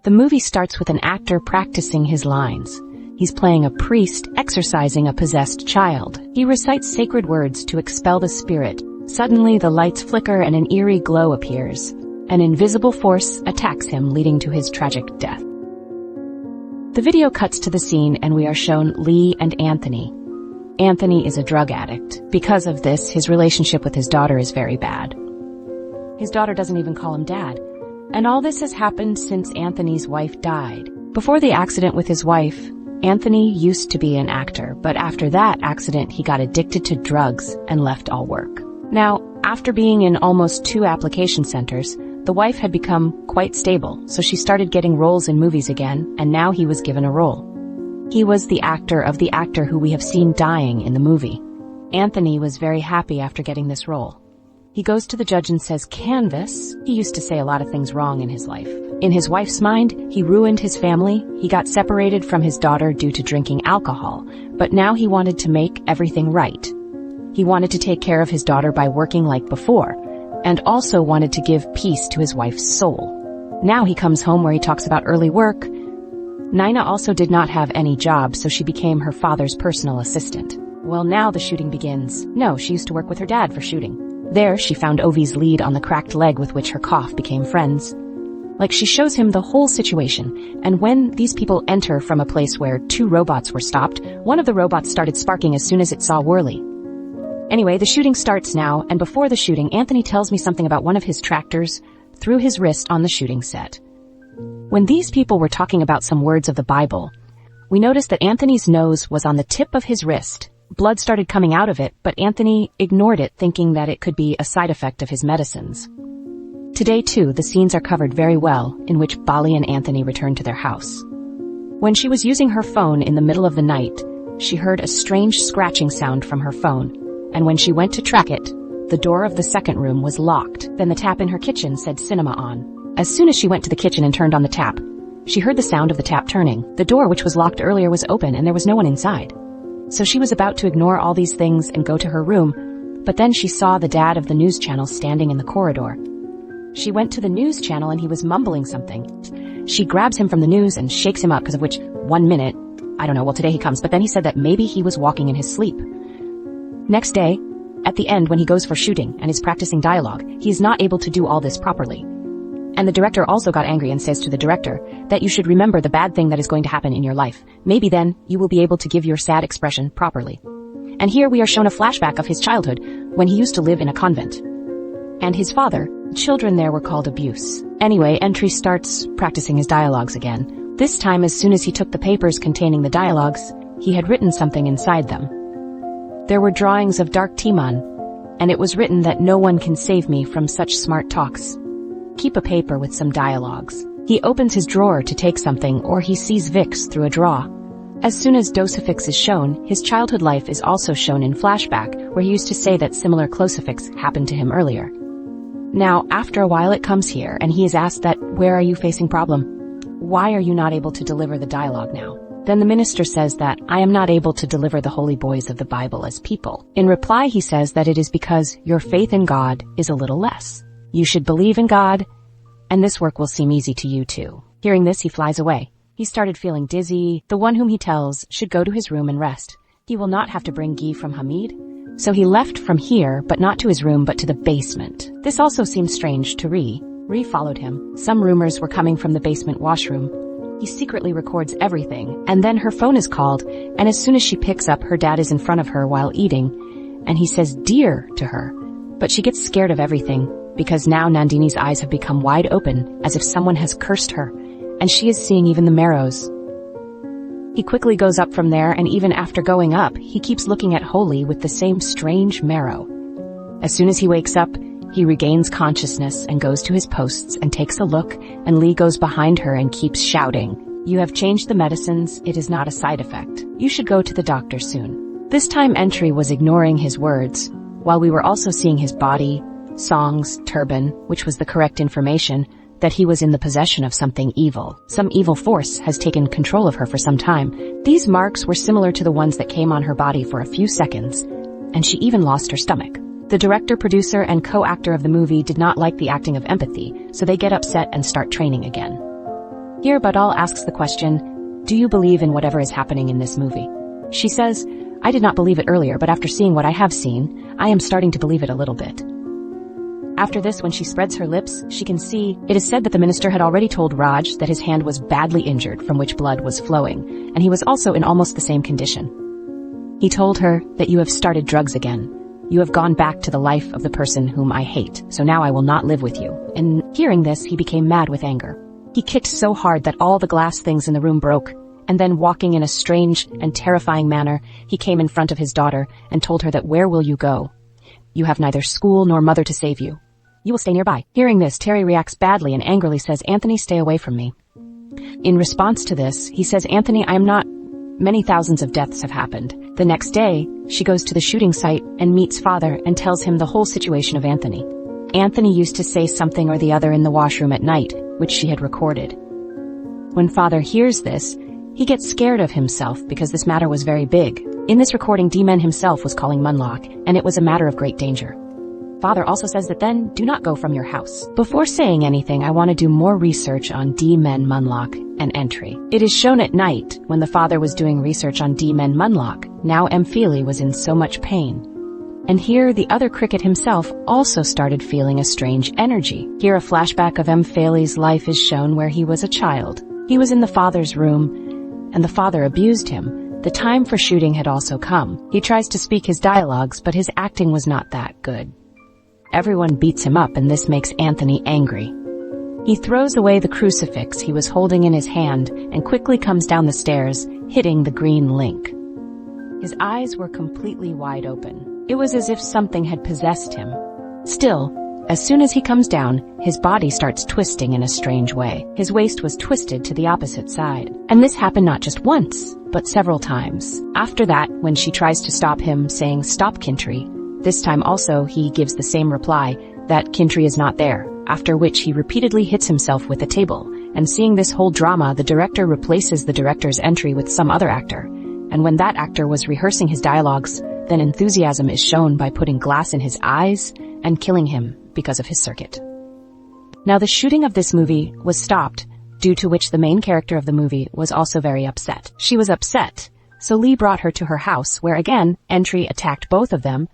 The movie starts with an actor practicing his lines. He's playing a priest exorcising a possessed child. He recites sacred words to expel the spirit. Suddenly, the lights flicker and an eerie glow appears. An invisible force attacks him, leading to his tragic death. The video cuts to the scene and we are shown Lee and Anthony. Anthony is a drug addict. Because of this, his relationship with his daughter is very bad. His daughter doesn't even call him dad. And all this has happened since Anthony's wife died. Before the accident with his wife, Anthony used to be an actor, but after that accident, he got addicted to drugs and left all work. Now, after being in almost 2 application centers, the wife had become quite stable, so she started getting roles in movies again, and now he was given a role. He was the actor of the actor who we have seen dying in the movie. Anthony was very happy after getting this role. He goes to the judge and says, "Canvas." He used to say a lot of things wrong in his life. In his wife's mind, he ruined his family. He got separated from his daughter due to drinking alcohol, but now he wanted to make everything right. He wanted to take care of his daughter by working like before, and also wanted to give peace to his wife's soul. Now he comes home where he talks about early work. Nina also did not have any job, so she became her father's personal assistant. Well, now the shooting begins. No, she used to work with her dad for shooting. There, she found Ovi's lead on the cracked leg with which her cough became friends. Like, she shows him the whole situation, and when these people enter from a place where 2 robots were stopped, one of the robots started sparking as soon as it saw Worley. Anyway, the shooting starts now, and before the shooting, Anthony tells me something about one of his tractors through his wrist on the shooting set. When these people were talking about some words of the Bible, we noticed that Anthony's nose was on the tip of his wrist. Blood started coming out of it, but Anthony ignored it, thinking that it could be a side effect of his medicines. Today, too, the scenes are covered very well, in which Bali and Anthony return to their house. When she was using her phone in the middle of the night, she heard a strange scratching sound from her phone, and when she went to track it, the door of the second room was locked. Then the tap in her kitchen said cinema on. As soon as she went to the kitchen and turned on the tap, she heard the sound of the tap turning. The door, which was locked earlier, was open and there was no one inside. So she was about to ignore all these things and go to her room, but then she saw the dad of the news channel standing in the corridor. She went to the news channel and he was mumbling something. She grabs him from the news and shakes him up, because of which 1 minute, I don't know, well, today he comes, but then he said that maybe he was walking in his sleep. Next day, at the end when he goes for shooting and is practicing dialogue, he is not able to do all this properly. And the director also got angry and says to the director that you should remember the bad thing that is going to happen in your life. Maybe then you will be able to give your sad expression properly. And here we are shown a flashback of his childhood when he used to live in a convent. And his father, children there were called abuse. Anyway, Entry starts practicing his dialogues again. This time, as soon as he took the papers containing the dialogues, he had written something inside them. There were drawings of Dark Timon, and it was written that no one can save me from such smart talks. Keep a paper with some dialogues. He opens his drawer to take something, or he sees Vix through a draw. As soon as Dosifix is shown, his childhood life is also shown in flashback, where he used to say that similar closifix happened to him earlier. Now, after a while it comes here, and he is asked that, where are you facing problem? Why are you not able to deliver the dialogue now? Then the minister says that, I am not able to deliver the holy boys of the Bible as people. In reply, he says that it is because your faith in God is a little less. You should believe in God, and this work will seem easy to you too. Hearing this, he flies away. He started feeling dizzy. The one whom he tells should go to his room and rest. He will not have to bring ghee from Hamid. So he left from here, but not to his room, but to the basement. This also seemed strange to Ree. Ree followed him. Some rumors were coming from the basement washroom. He secretly records everything, and then her phone is called, and as soon as she picks up, her dad is in front of her while eating, and he says dear to her. But she gets scared of everything, because now Nandini's eyes have become wide open, as if someone has cursed her, and she is seeing even the marrows. He quickly goes up from there, and even after going up, he keeps looking at Holy with the same strange marrow. As soon as he wakes up, he regains consciousness and goes to his posts and takes a look, and Lee goes behind her and keeps shouting, "You have changed the medicines, it is not a side effect. You should go to the doctor soon." This time Entry was ignoring his words, while we were also seeing his body, songs, turban, which was the correct information, that he was in the possession of something evil. Some evil force has taken control of her for some time. These marks were similar to the ones that came on her body for a few seconds, and she even lost her stomach. The director, producer, and co-actor of the movie did not like the acting of empathy, so they get upset and start training again. Here Badal asks the question, do you believe in whatever is happening in this movie? She says, I did not believe it earlier, but after seeing what I have seen, I am starting to believe it a little bit. After this, when she spreads her lips, she can see it is said that the minister had already told Raj that his hand was badly injured from which blood was flowing, and he was also in almost the same condition. He told her that you have started drugs again. You have gone back to the life of the person whom I hate, so now I will not live with you. And hearing this, he became mad with anger. He kicked so hard that all the glass things in the room broke, and then walking in a strange and terrifying manner, he came in front of his daughter and told her that where will you go? You have neither school nor mother to save you. You will stay nearby. Hearing this, Terry reacts badly and angrily says, Anthony, stay away from me. In response to this, he says, Anthony, I am not. Many thousands of deaths have happened. The next day, she goes to the shooting site and meets father and tells him the whole situation of Anthony. Anthony used to say something or the other in the washroom at night, which she had recorded. When father hears this, he gets scared of himself because this matter was very big. In this recording, D-Man himself was calling Munlock, and it was a matter of great danger. Father also says that then, do not go from your house. Before saying anything, I want to do more research on D-Men Munlock and entry. It is shown at night, when the father was doing research on D-Men Munlock, now Mphili was in so much pain. And here, the other cricket himself also started feeling a strange energy. Here, a flashback of Mphili's life is shown where he was a child. He was in the father's room, and the father abused him. The time for shooting had also come. He tries to speak his dialogues, but his acting was not that good. Everyone beats him up, and this makes Anthony angry. He throws away the crucifix he was holding in his hand and quickly comes down the stairs, hitting the green link. His eyes were completely wide open. It was as if something had possessed him. Still, as soon as he comes down, his body starts twisting in a strange way. His waist was twisted to the opposite side. And this happened not just once, but several times. After that, when she tries to stop him, saying, "Stop, Kintry," this time also he gives the same reply, that Kintry is not there, after which he repeatedly hits himself with a table. And seeing this whole drama, the director replaces the director's entry with some other actor. And when that actor was rehearsing his dialogues, then enthusiasm is shown by putting glass in his eyes and killing him because of his circuit. Now the shooting of this movie was stopped, due to which the main character of the movie was also very upset. She was upset, so Lee brought her to her house, where again, Entry attacked both of them,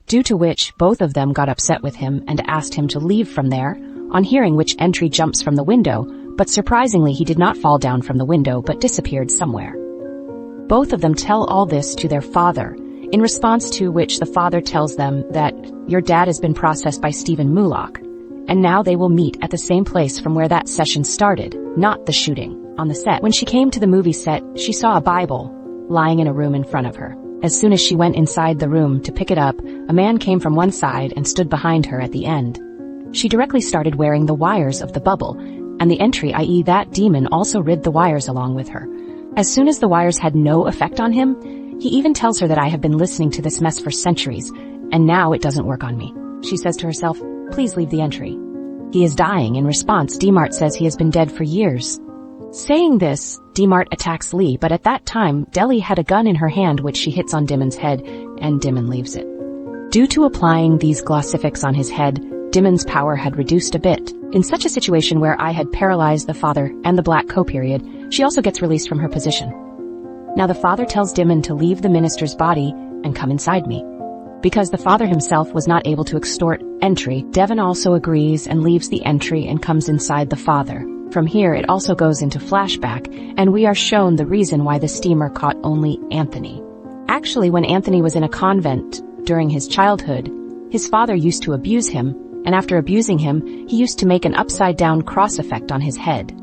due to which both of them got upset with him and asked him to leave from there, on hearing which Entry jumps from the window, but surprisingly he did not fall down from the window but disappeared somewhere. Both of them tell all this to their father, in response to which the father tells them that your dad has been processed by Stephen Mullock, and now they will meet at the same place from where that session started, not the shooting. On the set, when she came to the movie set, she saw a Bible lying in a room in front of her. As soon as she went inside the room to pick it up, a man came from one side and stood behind her at the end. She directly started wearing the wires of the bubble, and the Entry, i.e. that demon, also rid the wires along with her. As soon as the wires had no effect on him, he even tells her that I have been listening to this mess for centuries, and now it doesn't work on me. She says to herself, please leave the Entry. He is dying. In response, D-Mart says he has been dead for years. Saying this, D-Mart attacks Lee, but at that time, Deli had a gun in her hand which she hits on Dimon's head, and Dimon leaves it. Due to applying these glossifics on his head, Dimon's power had reduced a bit. In such a situation where I had paralyzed the father and the Black Co-period, she also gets released from her position. Now the father tells Dimon to leave the minister's body and come inside me. Because the father himself was not able to extort Entry, Devon also agrees and leaves the Entry and comes inside the father. From here it also goes into flashback, and we are shown the reason why the steamer caught only Anthony. Actually, when Anthony was in a convent during his childhood, his father used to abuse him, and after abusing him, he used to make an upside-down cross effect on his head.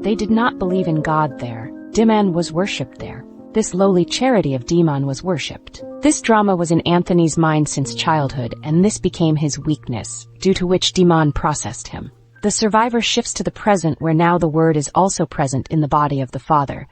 They did not believe in God there. Dimon was worshipped there. This lowly charity of Demon was worshipped. This drama was in Anthony's mind since childhood, and this became his weakness, due to which Demon processed him. The survivor shifts to the present, where now the word is also present in the body of the father,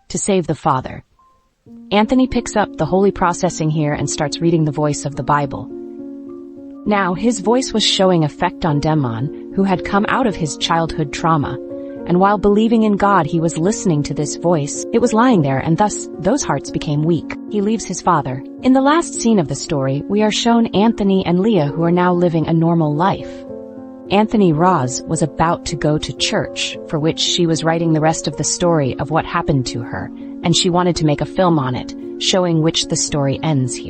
to save the father. Anthony picks up the holy processing here and starts reading the voice of the Bible. Now, his voice was showing effect on Demon, who had come out of his childhood trauma. And while believing in God, he was listening to this voice. It was lying there, and thus, those hearts became weak. He leaves his father. In the last scene of the story, we are shown Anthony and Leah, who are now living a normal life. Anthony Roz was about to go to church, for which she was writing the rest of the story of what happened to her, and she wanted to make a film on it, showing which the story ends here.